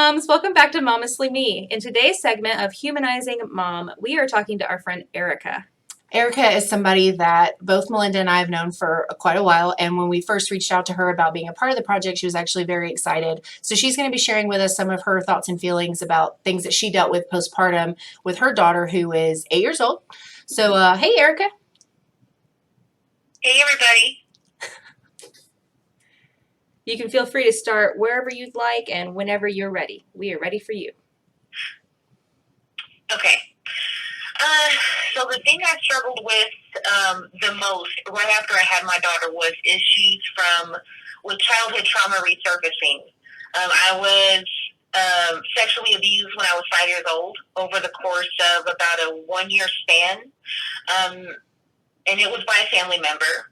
moms, welcome back to Momestly Me. In today's segment of Humanizing Mom, we are talking to our friend Erika. Erika is somebody that both Melinda and I have known for quite a while. And when we first reached out to her about being a part of the project, she was actually very excited. So she's going to be sharing with us some of her thoughts and feelings about things that she dealt with postpartum with her daughter, who is 8 years old. So, hey, Erika. Hey, everybody. You can feel free to start wherever you'd like and whenever you're ready. We are ready for you. Okay. So the thing I struggled with the most right after I had my daughter was issues with childhood trauma resurfacing. I was sexually abused when I was 5 years old over the course of about a 1 year span. And it was by a family member.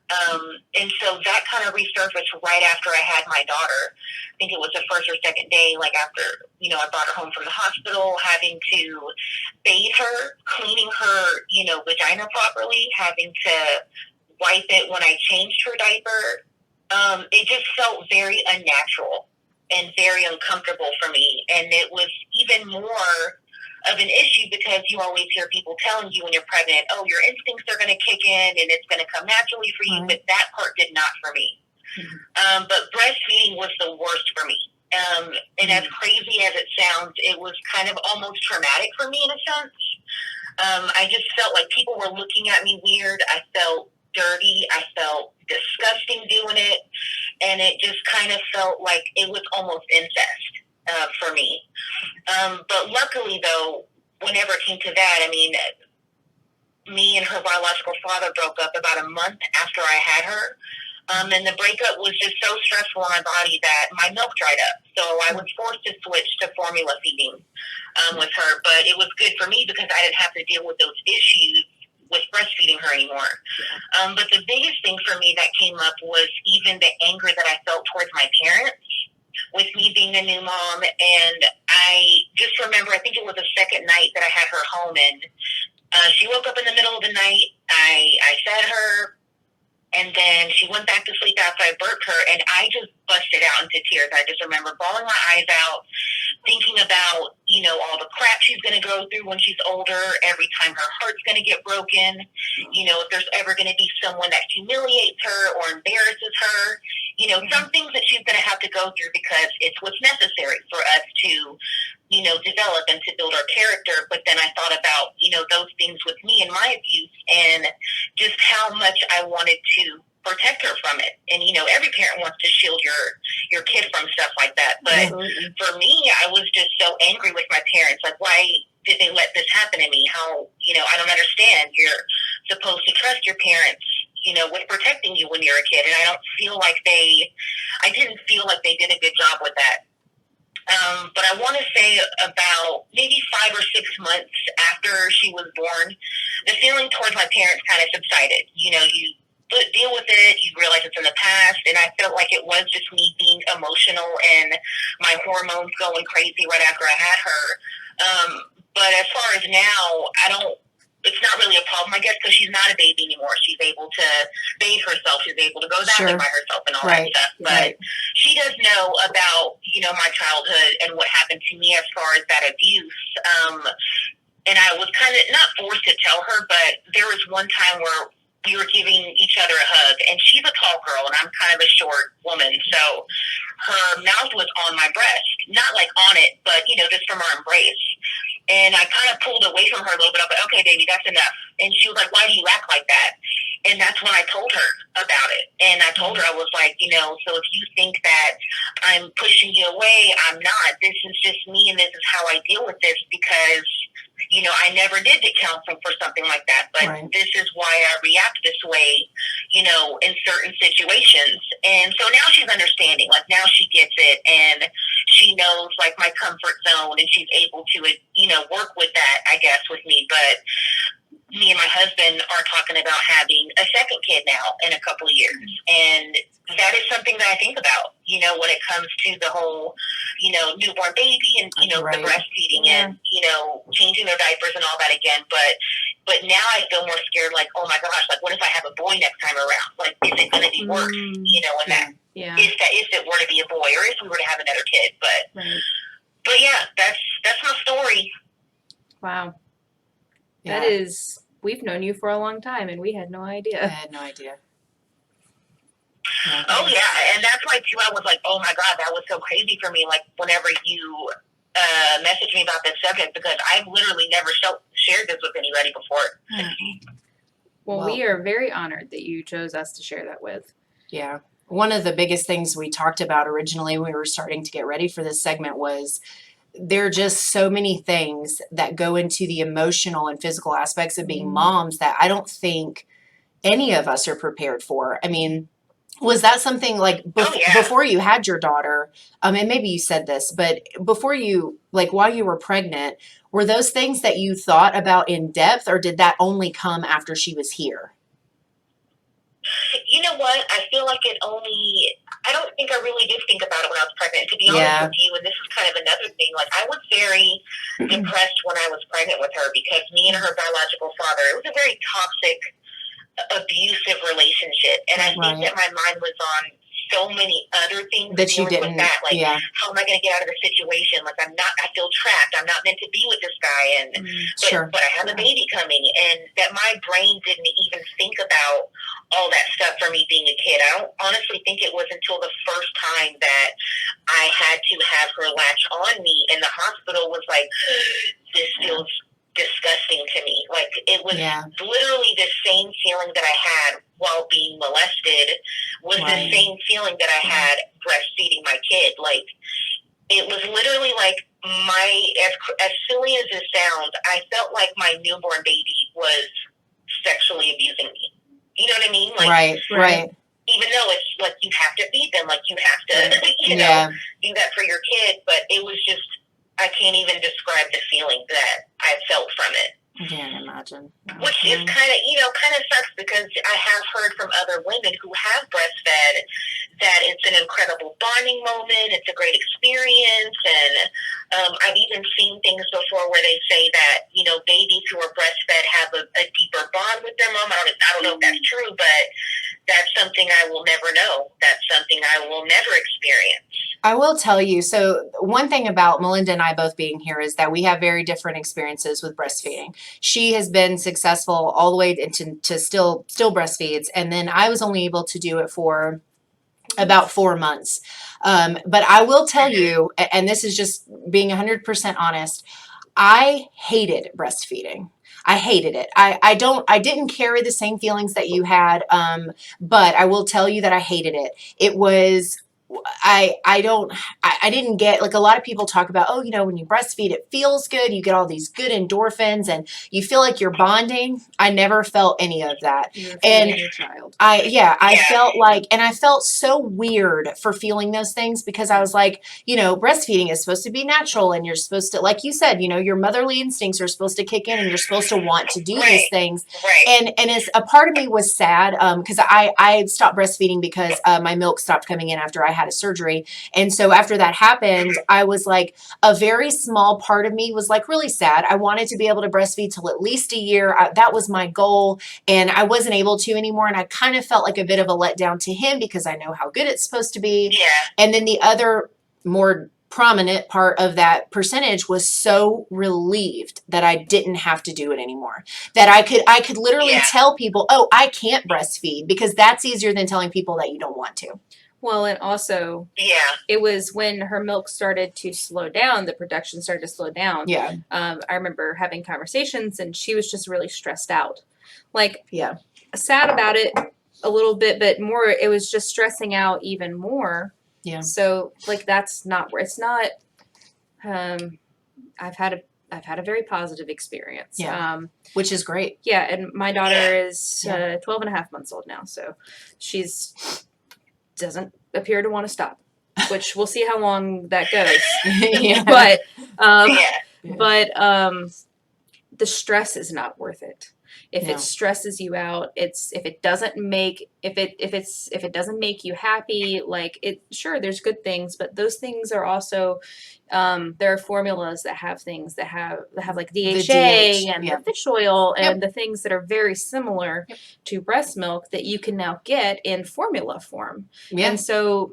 And so that kind of resurfaced right after I had my daughter. I think it was the first or second day, like after, I brought her home from the hospital, having to bathe her, cleaning her, vagina properly, having to wipe it when I changed her diaper. It just felt very unnatural and very uncomfortable for me. And it was even more of an issue because you always hear people telling you when you're pregnant, oh, your instincts are going to kick in and it's going to come naturally for you. Right. But that part did not for me. Mm-hmm. But breastfeeding was the worst for me. And as crazy as it sounds, it was kind of almost traumatic for me in a sense. I just felt like people were looking at me weird. I felt dirty. I felt disgusting doing it. And it just kind of felt like it was almost incest. For me. But luckily, though, whenever it came to that, I mean, me and her biological father broke up about a month after I had her. And the breakup was just so stressful on my body that my milk dried up. So I was forced to switch to formula feeding with her. But it was good for me because I didn't have to deal with those issues with breastfeeding her anymore. But the biggest thing for me that came up was even the anger that I felt towards my parents. With me being a new mom, and I just remember, I think it was the second night that I had her home, and she woke up in the middle of the night. I fed her, and then she went back to sleep after I burped her, and I just busted out into tears. I just remember bawling my eyes out, thinking about, all the crap she's going to go through when she's older, every time her heart's going to get broken, if there's ever going to be someone that humiliates her or embarrasses her, some things that she's going to have to go through because it's what's necessary for us to, develop and to build our character. But then I thought about, those things with me and my abuse and just how much I wanted to protect her from it. And, every parent wants to shield your kid from stuff like that. But for me, I was just so angry with my parents. Like, why did they let this happen to me? How, I don't understand. You're supposed to trust your parents, with protecting you when you're a kid. And I didn't feel like they did a good job with that. But I want to say about maybe 5 or 6 months after she was born, the feeling towards my parents kind of subsided. You deal with it, you realize it's in the past, and I felt like it was just me being emotional and my hormones going crazy right after I had her. But as far as now, it's not really a problem, I guess, because she's not a baby anymore. She's able to bathe herself. She's able to go to the bathroom by herself and all that stuff. But she does know about, my childhood and what happened to me as far as that abuse. And I was kind of not forced to tell her, but there was one time where we were giving each other a hug, and she's a tall girl, and I'm kind of a short woman, so her mouth was on my breast, not like on it, but, just from our embrace. And I kind of pulled away from her a little bit. I was like, okay, baby, that's enough. And she was like, why do you act like that? And that's when I told her about it. And I told her, I was like, so if you think that I'm pushing you away, I'm not. This is just me, and this is how I deal with this because, I never did get counseling for something like that. But this is why I react this way, in certain situations. And so now she's understanding. Like, now she gets it, and she knows, like, my comfort zone, and she's able to, work with that, I guess, with me. But me and my husband are talking about having a second kid now in a couple of years. And that is something that I think about, when it comes to the whole, newborn baby and, the breastfeeding and, changing their diapers and all that again. But now I feel more scared, like, oh my gosh, like, what if I have a boy next time around? Like, is it going to be worse, and that, if it were to be a boy or if we were to have another kid. But But yeah, that's my story. Wow. Yeah. That is, we've known you for a long time and we had no I idea. had no idea. Yeah. Oh yeah, and that's why too. I was like, oh my god, that was so crazy for me. Like whenever you messaged me about this subject, because I've literally never shared this with anybody before. Well, we are very honored that you chose us to share that with. Yeah. One of the biggest things we talked about originally when we were starting to get ready for this segment was there are just so many things that go into the emotional and physical aspects of being moms that I don't think any of us are prepared for. I mean, was that something like before you had your daughter, and maybe you said this, but before you, like while you were pregnant, were those things that you thought about in depth, or did that only come after she was here? You know what? I feel like I don't think I really did think about it when I was pregnant. To be honest with you, and this is kind of another thing, like I was very depressed when I was pregnant with her because me and her biological father, it was a very toxic, abusive relationship. And I think that my mind was on so many other things that you dealing didn't, with that. Like, how am I going to get out of the situation? Like, I feel trapped. I'm not meant to be with this guy. And, but I have a baby coming. And that my brain didn't even think about all that stuff for me being a kid. I don't honestly think it was until the first time that I had to have her latch on me in the hospital was like, this feels disgusting to me. Like it was literally the same feeling that I had while being molested was the same feeling that I had breastfeeding my kid. Like it was literally like as silly as it sounds, I felt like my newborn baby was sexually abusing me. You know what I mean? Like, right. Even though it's like you have to feed them, like you have to, you know, do that for your kid. But it was just, I can't even describe the feeling that I felt from it. I can't imagine. Which is kind of sucks because I have heard from other women who have breastfed that it's an incredible bonding moment. It's a great experience. And I've even seen things before where they say that, you know, babies who are breastfed have a deeper bond with their mom. I don't know if that's true, but that's something I will never know. That's something I will never experience. I will tell you. So one thing about Melinda and I both being here is that we have very different experiences with breastfeeding. She has been successful all the way into still breastfeeds. And then I was only able to do it for about 4 months. But I will tell you, and this is just being 100% honest, I hated breastfeeding. I hated it. I didn't carry the same feelings that you had. But I will tell you that I hated it. It was, I didn't get, like a lot of people talk about, oh, you know, when you breastfeed, it feels good. You get all these good endorphins and you feel like you're bonding. I never felt any of that. You're feeding your child. I felt like, and I felt so weird for feeling those things because I was like, you know, breastfeeding is supposed to be natural and you're supposed to, like you said, you know, your motherly instincts are supposed to kick in and you're supposed to want to do these things. And it's a part of me was sad because I stopped breastfeeding because my milk stopped coming in after I had a surgery. And so after that happened, I was like, a very small part of me was like really sad. I wanted to be able to breastfeed till at least a year. That was my goal. And I wasn't able to anymore. And I kind of felt like a bit of a letdown to him because I know how good it's supposed to be. Yeah. And then the other more prominent part of that percentage was so relieved that I didn't have to do it anymore. That I could literally tell people, oh, I can't breastfeed, because that's easier than telling people that you don't want to. Well, and also, it was when her milk started to slow down, the production started to slow down. Yeah. I remember having conversations and she was just really stressed out. Like, sad about it a little bit, but more, it was just stressing out even more. Yeah. So, like, that's not where it's not, I've had a very positive experience. Yeah. Which is great. Yeah. And my daughter is 12 and a half months old now. So she's doesn't appear to want to stop, which we'll see how long that goes. But the stress is not worth it. If it stresses you out, if it doesn't make you happy, like sure, there's good things, but those things are also, there are formulas that have things that have like DHA and the fish oil and the things that are very similar to breast milk that you can now get in formula form. And so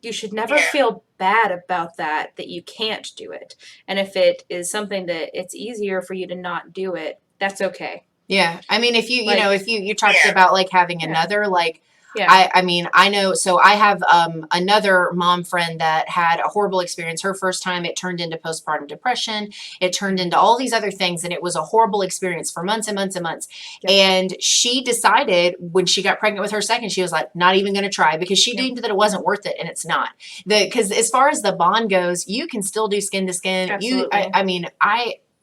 you should never Yeah. feel bad about that you can't do it. And if it is something that it's easier for you to not do it, that's okay. Yeah. I mean, if you Like- know, if you talked Yeah. about like having Yeah. another, like, Yeah. I mean, I know, so I have another mom friend that had a horrible experience. Her first time, it turned into postpartum depression. It turned into all these other things, and it was a horrible experience for months and months and months. Yep. And she decided when she got pregnant with her second, she was like, not even going to try, because she Yep. deemed that it wasn't worth it, and it's not. Because as far as the bond goes, you can still do skin to skin. Absolutely. I mean,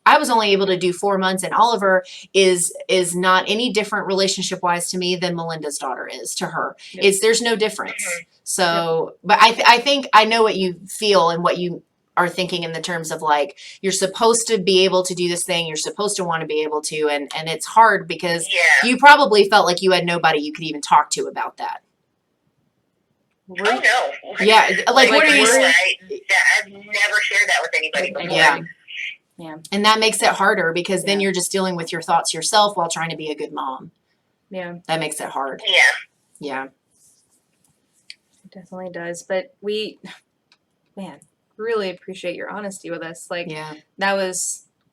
I was only able to do 4 months, and Oliver is not any different relationship wise to me than Melinda's daughter is to her. Yep. There's no difference. Mhm. So, but I think I know what you feel and what you are thinking in the terms of like, you're supposed to be able to do this thing, you're supposed to want to be able to, and it's hard because Yeah. you probably felt like you had nobody you could even talk to about that. Oh no. Yeah, like, what are you saying? saying? I've never shared that with anybody With before. Yeah. Yeah. And that makes it harder because then Yeah. you're just dealing with your thoughts yourself while trying to be a good mom. Yeah. That makes it hard. Yeah. Yeah. It definitely does. But man, really appreciate your honesty with us. Like, Yeah.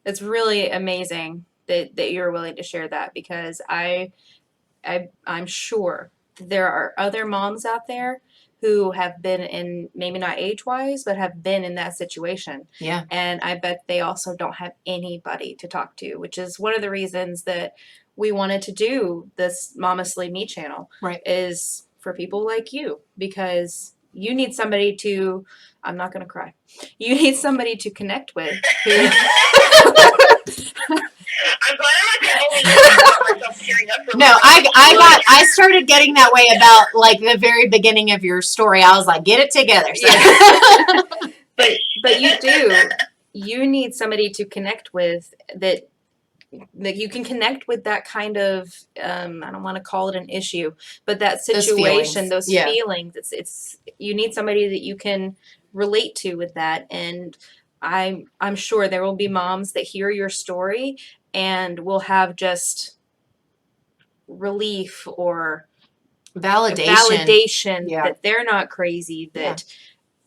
it's really amazing that you're willing to share that, because I'm sure there are other moms out there who have been in, maybe not age-wise, but have been in that situation. Yeah. And I bet they also don't have anybody to talk to, which is one of the reasons that we wanted to do this Momestly Me channel. Right. Is for people like you, because you need somebody to, I'm not going to cry. You need somebody to connect with who I'm glad I'm not the only one myself tearing up for No, I started getting that way about like the very beginning of your story. I was like, get it together. So. Yeah. But you need somebody to connect with that you can connect with, that kind of I don't want to call it an issue, but that situation, those Yeah. feelings, it's you need somebody that you can relate to with that. And I'm sure there will be moms that hear your story and will have just relief or validation Yeah. that they're not crazy, that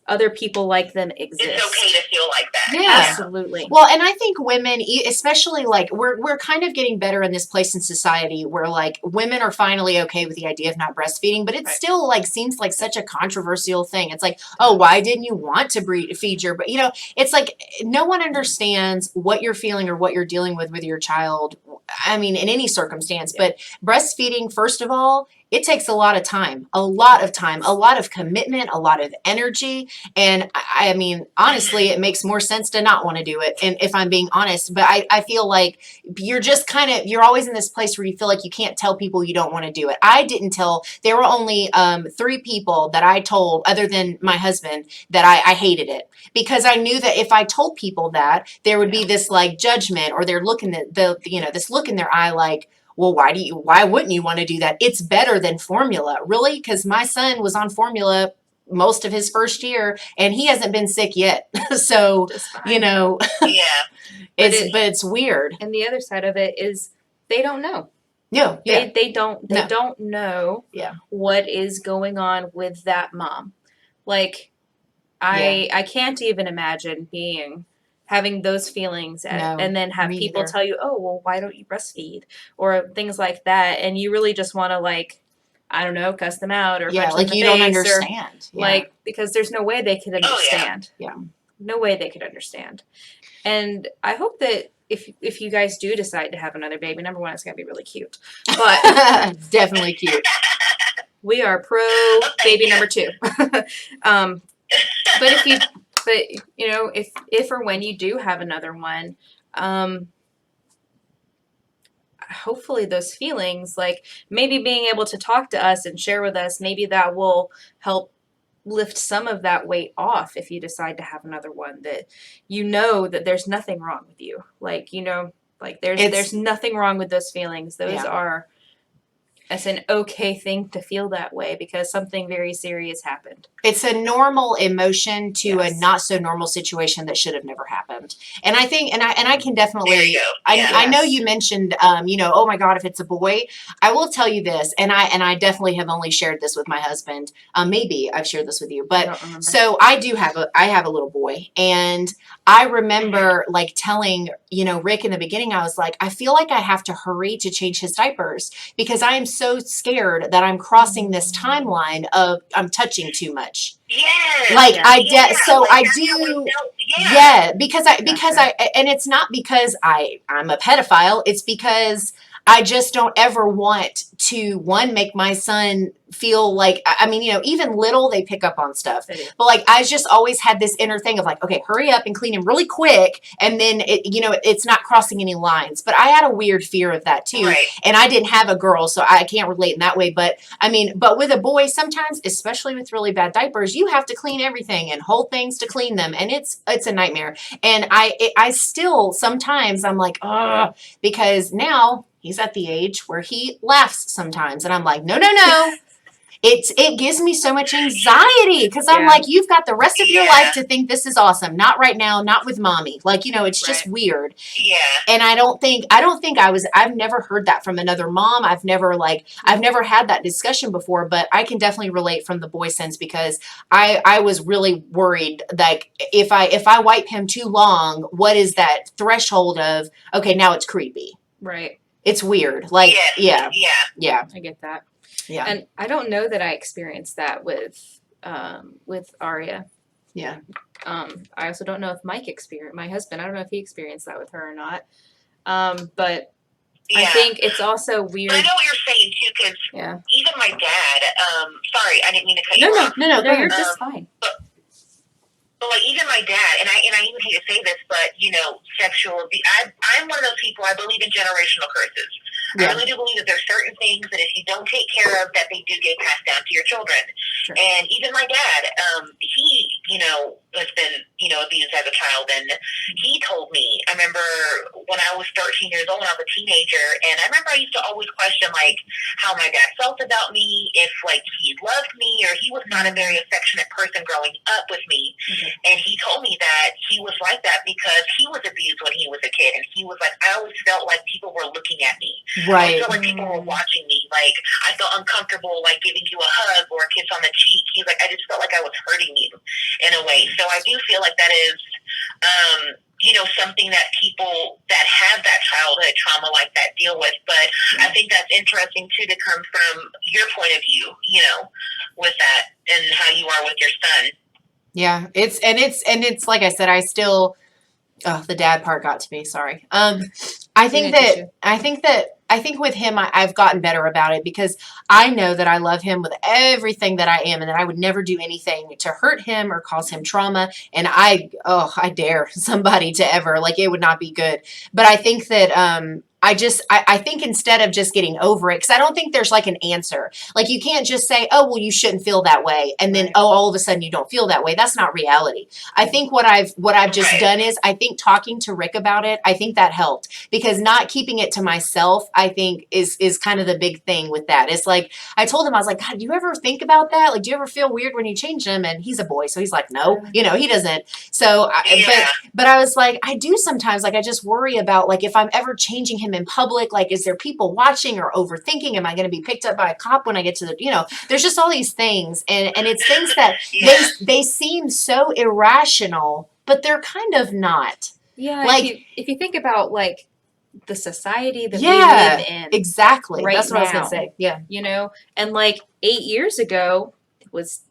other people like them exist. It's okay to feel like that. Yeah. Absolutely. Well, and I think women, especially like we're kind of getting better in this place in society where like women are finally okay with the idea of not breastfeeding, but it Right. still like seems like such a controversial thing. It's like, oh, why didn't you want to feed your, but it's like no one understands what you're feeling or what you're dealing with your child. I mean, in any circumstance, but breastfeeding, first of all, it takes a lot of time, a lot of commitment, a lot of energy. And I mean, honestly, it makes more sense to not want to do it. And if I'm being honest, but I feel like you're just you're always in this place where you feel like you can't tell people you don't want to do it. I didn't tell, there were only 3 people that I told, other than my husband, that I hated it. Because I knew that if I told people that, there would be this like judgment, or they're looking at this look in their eye like, well, why wouldn't you want to do that? It's better than formula. Really? Because my son was on formula most of his first year and he hasn't been sick yet. So, Just fine. Yeah. it's weird. And the other side of it is they don't know. No, yeah. They don't know Yeah. what is going on with that mom. Like, I can't even imagine having those feelings and then have me people either. tell you, oh, well, why don't you breastfeed? Or things like that. And you really just want to, like, I don't know, cuss them out or punch them like in the you don't face, understand. or, like, because there's no way they could understand. Yeah. No way they could understand. And I hope that if you guys do decide to have another baby, number one, it's going to be really cute. But definitely cute. we are pro baby number 2. But if or when you do have another one, hopefully those feelings, like maybe being able to talk to us and share with us, maybe that will help lift some of that weight off if you decide to have another one, that that there's nothing wrong with you. Like, there's nothing wrong with those feelings. Those are it's an okay thing to feel that way because something very serious happened. It's a normal emotion to Yes. a not so normal situation that should have never happened. And I think, and I can There definitely, you go. I know Yes. you mentioned, oh my God, if it's a boy, I will tell you this, and I definitely have only shared this with my husband. Maybe I've shared this with you, I but don't remember. so I have a little boy, and I remember like telling, Rick in the beginning, I was like, I feel like I have to hurry to change his diapers because I am so scared that I'm crossing this timeline of I'm touching too much. Yes. Like Yeah. so like I that's how it do, felt. yeah, because Gotcha. and it's not because I'm a pedophile. It's because I just don't ever want to make my son feel like, I mean, even little, they pick up on stuff. They do. But like, I just always had this inner thing of like, okay, hurry up and clean him really quick. And then it's not crossing any lines. But I had a weird fear of that too. Right. And I didn't have a girl, so I can't relate in that way. But I mean, but with a boy, sometimes, especially with really bad diapers, you have to clean everything and hold things to clean them. And it's a nightmare. And I still, sometimes I'm like, ugh, because now he's at the age where he laughs sometimes. And I'm like, no, no, no. It gives me so much anxiety because I'm Yeah. like, you've got the rest of your Yeah. life to think this is awesome. Not right now, not with mommy. Like, it's just Right. weird. Yeah. And I've never heard that from another mom. I've never had that discussion before, but I can definitely relate from the boy sense because I was really worried, like if I wipe him too long, what is that threshold of, okay, now it's creepy. Right. It's weird. Like, Yes. yeah. I get that. Yeah. And I don't know that I experienced that with Aria. Yeah. I also don't know if my husband, I don't know if he experienced that with her or not. But Yeah. I think it's also weird. But I know what you're saying too, because Yeah. even my dad. Sorry, I didn't mean to cut No, you no, off. no, go you're ahead. just fine. But like even my dad, and I even hate to say this, but sexual abuse. I'm one of those people. I believe in generational curses. Yeah. I really do believe that there's certain things that if you don't take care of, that they do get passed down to your children. Sure. And even my dad, he has been abused as a child, and he told me. I remember when I was 13 years old, when I was a teenager, and I remember I used to always question like how my dad felt about me, if like he loved me, or he was not a very affectionate person growing up with me. Okay. And he told me that he was like that because he was abused when he was a kid, and he was like, I always felt like people were looking at me. Right. I felt like people were watching me. Like I felt uncomfortable, like giving you a hug or a kiss on the cheek. He's like, I just felt like I was hurting you in a way. So I do feel like that is, something that people that have that childhood trauma like that deal with. But I think that's interesting too to come from your point of view, with that and how you are with your son. Yeah. It's like I said, I still, the dad part got to me. Sorry. I think with him, I've gotten better about it because I know that I love him with everything that I am and that I would never do anything to hurt him or cause him trauma. And I dare somebody to ever, like, it would not be good. But I think that, I think instead of just getting over it, because I don't think there's like an answer. Like you can't just say, oh, well, you shouldn't feel that way. And then, Right. all of a sudden you don't feel that way. That's not reality. I think what I've just Right. done is I think talking to Rick about it, I think that helped because not keeping it to myself, I think is kind of the big thing with that. It's like, I told him, I was like, God, do you ever think about that? Like, do you ever feel weird when you change him? And he's a boy. So he's like, no, he doesn't. So, but I was like, I do sometimes, like, I just worry about like, if I'm ever changing him in public, like, is there people watching or overthinking? Am I going to be picked up by a cop when I get to the, there's just all these things. And it's things that they seem so irrational, but they're kind of not. Yeah, Like, if you think about like the society that we yeah, live in exactly. right That's what I was now, gonna say. Yeah. And like 8 years ago was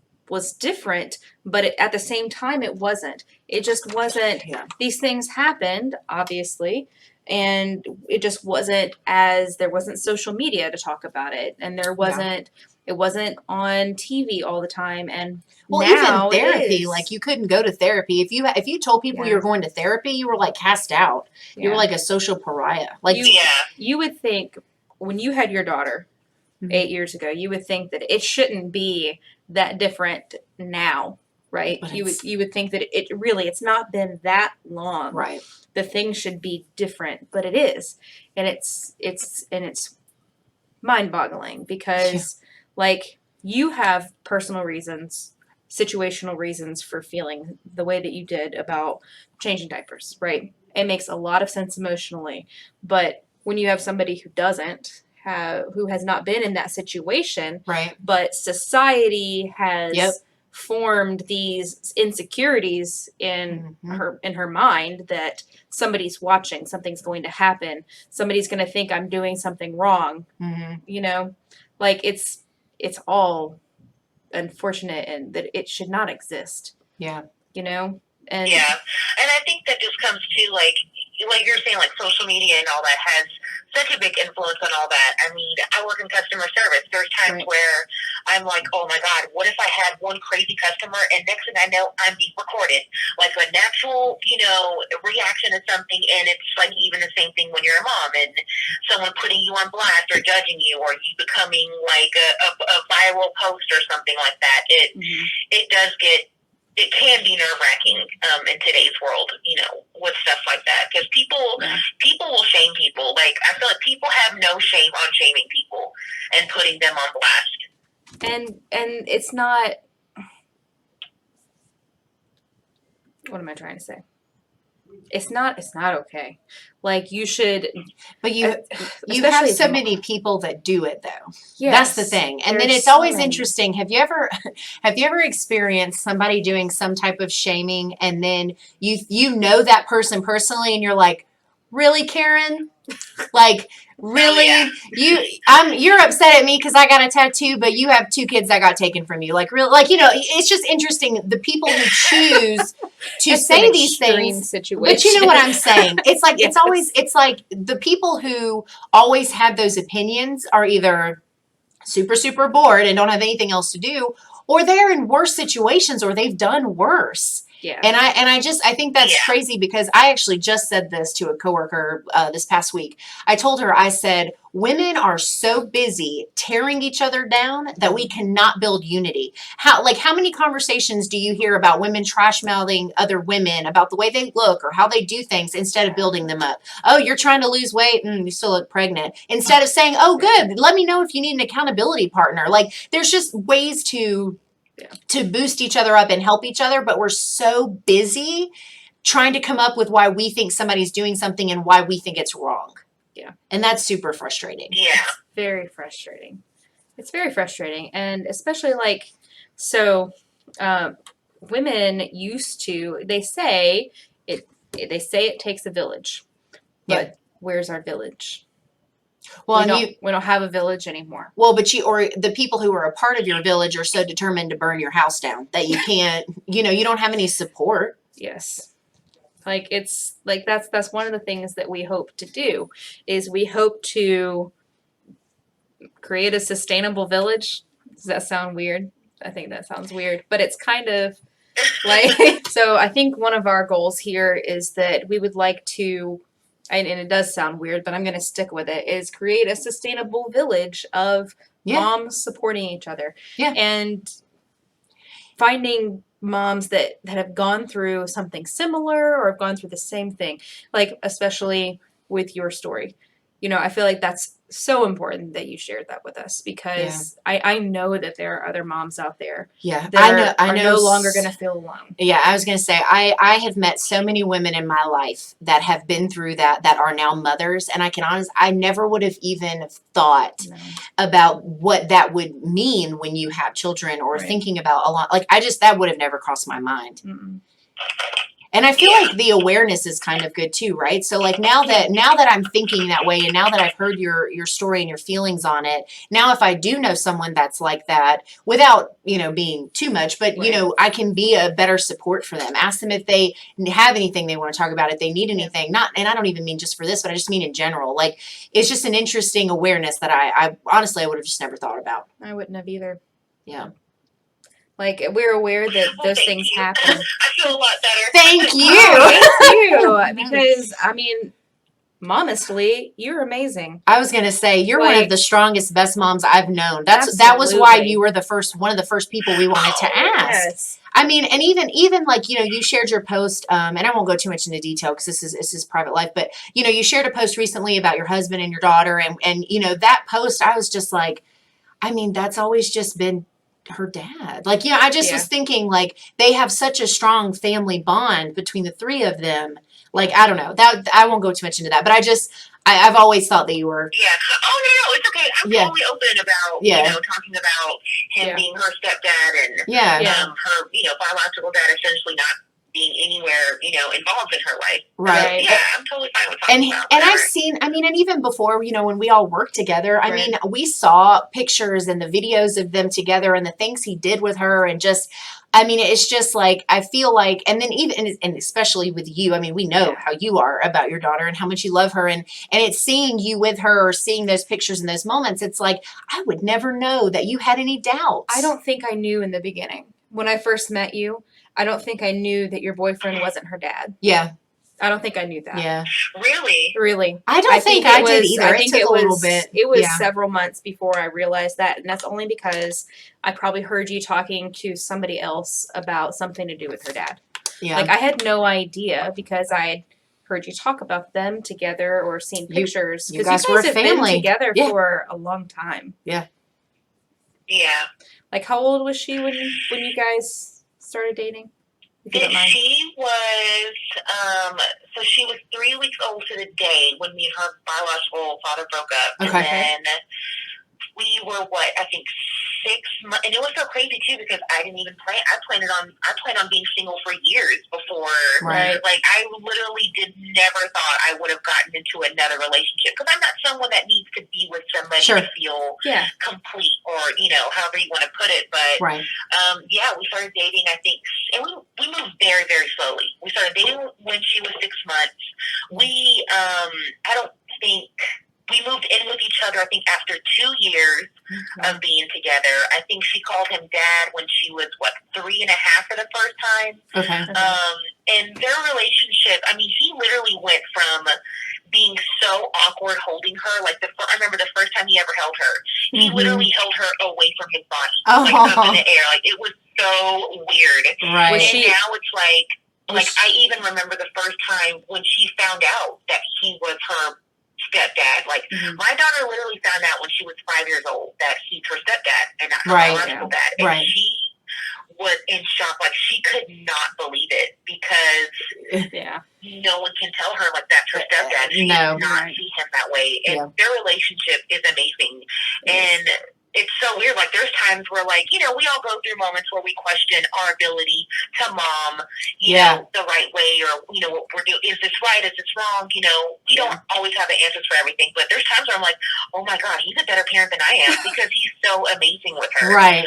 different, but at the same time it wasn't. It just wasn't. Yeah. These things happened, obviously, and it just wasn't there wasn't social media to talk about it, and there wasn't. It wasn't on TV all the time, and Well, now even it therapy, is. like you couldn't go to therapy if you told people you were going to therapy, you were like cast out. You were Yeah. like a social pariah. Like you would think when you had your daughter 8 years ago, you would think that it shouldn't be that different now, right? But You would think that it's not been that long. right. The thing should be different, but it is, and it's mind-boggling because like you have personal reasons, situational reasons for feeling the way that you did about changing diapers, right? It makes a lot of sense emotionally, but when you have somebody who doesn't have, who has not been in that situation, Right. but society has Yep. formed these insecurities in her mind that somebody's watching, something's going to happen, somebody's going to think I'm doing something wrong. You know, like it's all unfortunate and that it should not exist. Yeah. You know, and and I think that just comes to like you're saying, like social media and all that has such a big influence on all that. I mean, I work in customer service. There's times where I'm like, oh my God, what if I had one crazy customer and next thing I know, I'm being recorded? Like a natural, reaction to something, and it's like even the same thing when you're a mom and someone putting you on blast or judging you or you becoming like a viral post or something like that. It does get, it can be nerve-wracking in today's world, with stuff like that. Because people will shame people. Like, I feel like people have no shame on shaming people and putting them on blast. And it's not, what am I trying to say? It's not okay. Like, you should. But you have so many people that do it though. That's the thing. And then it's always interesting. Have you ever experienced somebody doing some type of shaming and then you know that person personally and you're like, really, Karen? Like, really? You're upset at me because I got a tattoo, but you have 2 kids that got taken from you. Like, real, like, it's just interesting. The people who choose to say these things, situation. but you know what I'm saying? It's like, it's like the people who always have those opinions are either super, super bored and don't have anything else to do, or they're in worse situations or they've done worse. Yeah. And I think that's crazy because I actually just said this to a coworker this past week. I told her, I said, women are so busy tearing each other down that we cannot build unity. How many conversations do you hear about women trash mouthing other women about the way they look or how they do things instead of building them up? Oh, you're trying to lose weight? You still look pregnant. Instead of saying, oh, good, let me know if you need an accountability partner. Like, there's just ways to boost each other up and help each other, but we're so busy trying to come up with why we think somebody's doing something and why we think it's wrong. Yeah. And that's super frustrating. Yeah. It's very frustrating. It's very frustrating. And especially women used to, they say it takes a village, but where's our village? Well, we don't have a village anymore. Well, but or the people who are a part of your village are so determined to burn your house down that you can't, you don't have any support. Yes. Like, it's like, that's one of the things that we hope to do is we hope to create a sustainable village. Does that sound weird? I think that sounds weird, but it's kind of like, so I think one of our goals here is that we would like to, and it does sound weird, but I'm going to stick with it, is create a sustainable village of moms supporting each other. Yeah. And finding moms that have gone through something similar or have gone through the same thing, like especially with your story. I feel like that's so important that you shared that with us because I know that there are other moms out there that are no longer going to feel alone. Yeah, I was going to say, I have met so many women in my life that have been through that are now mothers. And I never would have even thought about what that would mean when you have children or thinking about a lot. Like, that would have never crossed my mind. Mm-mm. And I feel like the awareness is kind of good too, right? So like now that I'm thinking that way and now that I've heard your story and your feelings on it, now if I do know someone that's like that without, being too much, but I can be a better support for them. Ask them if they have anything they want to talk about, if they need anything. And I don't even mean just for this, but I just mean in general. Like, it's just an interesting awareness that I honestly I would have just never thought about. I wouldn't have either. Yeah. Like, we're aware that those things happen. I feel a lot better. Thank you. Oh, thank you. Because, I mean, Momestly, you're amazing. I was gonna say you're one Like- of the strongest, best moms I've known. That was why Absolutely. you were one of the first people we wanted to ask. Yes. I mean, and even like, you know, you shared your post, and I won't go too much into detail because this is private life, but you know, you shared a post recently about your husband and your daughter, and you know, that post, I was just like, I mean, that's always just been her dad. Like, you know, I just was thinking like they have such a strong family bond between the three of them. Like, I don't know. That I won't go too much into that, but I've always thought that you were. Yeah. Oh no, it's okay. I'm totally open about you know talking about him being her stepdad and her biological dad essentially not being anywhere involved in her life. Right. So, yeah, I'm totally fine with talking about and that. I've seen, I mean, and even before, you know, when we all worked together, I mean, we saw pictures and the videos of them together and the things he did with her, and just, I mean, it's just like, I feel like, and then even, and especially with you, I mean, we know how you are about your daughter and how much you love her, and it's seeing you with her or seeing those pictures and those moments, it's like, I would never know that you had any doubts. I don't think I knew in the beginning. When I first met you, I don't think I knew that your boyfriend wasn't her dad. Yeah. I don't think I knew that. Yeah. Really? I don't think I did either. I think it took a little bit. It was several months before I realized that, and that's only because I probably heard you talking to somebody else about something to do with her dad. Yeah. Like, I had no idea because I had heard you talk about them together or seen pictures. You guys were a have family. been together for a long time. Yeah. Yeah. Like, how old was she when you guys started dating? She was, so she was 3 weeks old to the day when me and her biological father broke up. Okay. And then we were, I think 6 months, and it was so crazy too because I didn't even plan. I planned on being single for years before. Right. Like I literally never thought I would have gotten into another relationship because I'm not someone that needs to be with somebody to feel complete or however you want to put it. But we started dating. I think, and we moved very very slowly. We started dating when she was 6 months. I don't think. We moved in with each other, I think, after 2 years of being together. I think she called him dad when she was, 3.5 for the first time. Okay. And their relationship, I mean, he literally went from being so awkward holding her. Like, I remember the first time he ever held her. He literally held her away from his body, like up in the air. Like, it was so weird. Right. And now it's like I even remember the first time when she found out that he was her stepdad. Like my daughter literally found out when she was 5 years old that he's her stepdad and not her biological dad. And she was in shock. Like she could not believe it because no one can tell her like that's her stepdad. She does not see him that way. And their relationship is amazing. And it's so weird. Like there's times where we all go through moments where we question our ability to mom, you know, the right way or, what we're doing. Is this right? Is this wrong? We don't always have the answers for everything, but there's times where I'm like, oh my God, he's a better parent than I am because he's so amazing with her. Right.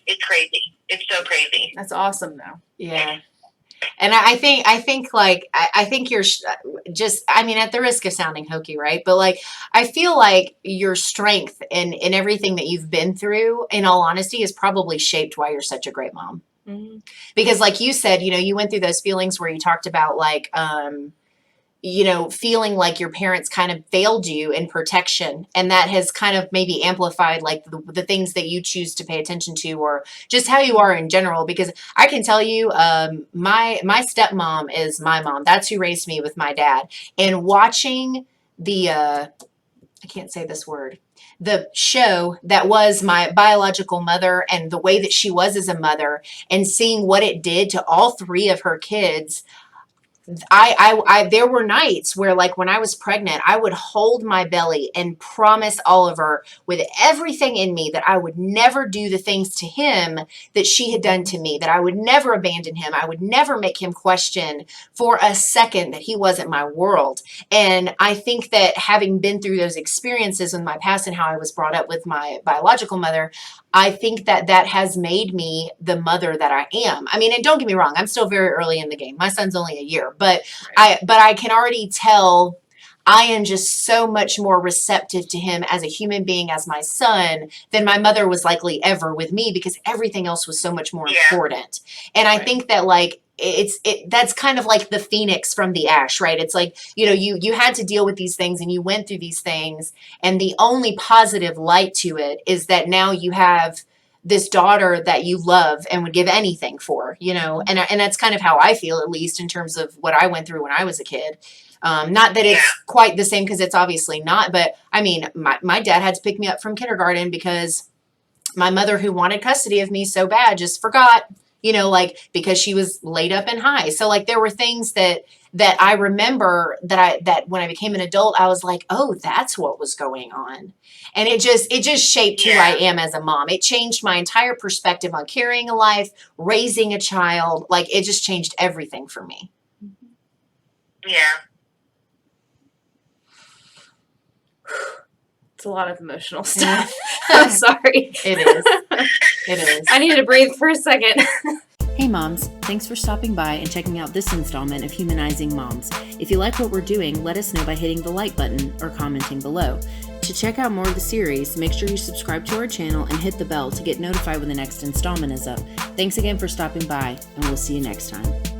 It's crazy. It's so crazy. That's awesome though. Yeah. And I think you're just, I mean, at the risk of sounding hokey, right? But like, I feel like your strength in everything that you've been through, in all honesty, is probably shaped why you're such a great mom. Mm-hmm. Because like you said, you went through those feelings where you talked about like, feeling like your parents kind of failed you in protection. And that has kind of maybe amplified like the things that you choose to pay attention to or just how you are in general. Because I can tell you, my stepmom is my mom. That's who raised me with my dad. And watching I can't say this word, the show that was my biological mother and the way that she was as a mother and seeing what it did to all three of her kids, I there were nights where like when I was pregnant, I would hold my belly and promise Oliver with everything in me that I would never do the things to him that she had done to me, that I would never abandon him. I would never make him question for a second that he wasn't my world. And I think that having been through those experiences in my past and how I was brought up with my biological mother, I think that has made me the mother that I am. I mean, and don't get me wrong, I'm still very early in the game. My son's only a year, but I can already tell I am just so much more receptive to him as a human being, as my son, than my mother was likely ever with me because everything else was so much more important. And I think that like that's kind of like the phoenix from the ash, right? It's like, you know, you had to deal with these things and you went through these things, and the only positive light to it is that now you have this daughter that you love and would give anything for, you know, and that's kind of how I feel, at least in terms of what I went through when I was a kid. Not that it's quite the same, because it's obviously not, but I mean, my dad had to pick me up from kindergarten because my mother, who wanted custody of me so bad, just forgot, you know, like, because she was laid up and high. So like there were things that I remember that when I became an adult, I was like, oh, that's what was going on. And it just shaped who I am as a mom. It changed my entire perspective on carrying a life, raising a child. Like, it just changed everything for me. Yeah. It's a lot of emotional stuff. I'm sorry. It is. It is. I need to breathe for a second. Hey moms, thanks for stopping by and checking out this installment of Humanizing Moms. If you like what we're doing, let us know by hitting the like button or commenting below. To check out more of the series, make sure you subscribe to our channel and hit the bell to get notified when the next installment is up. Thanks again for stopping by, and we'll see you next time.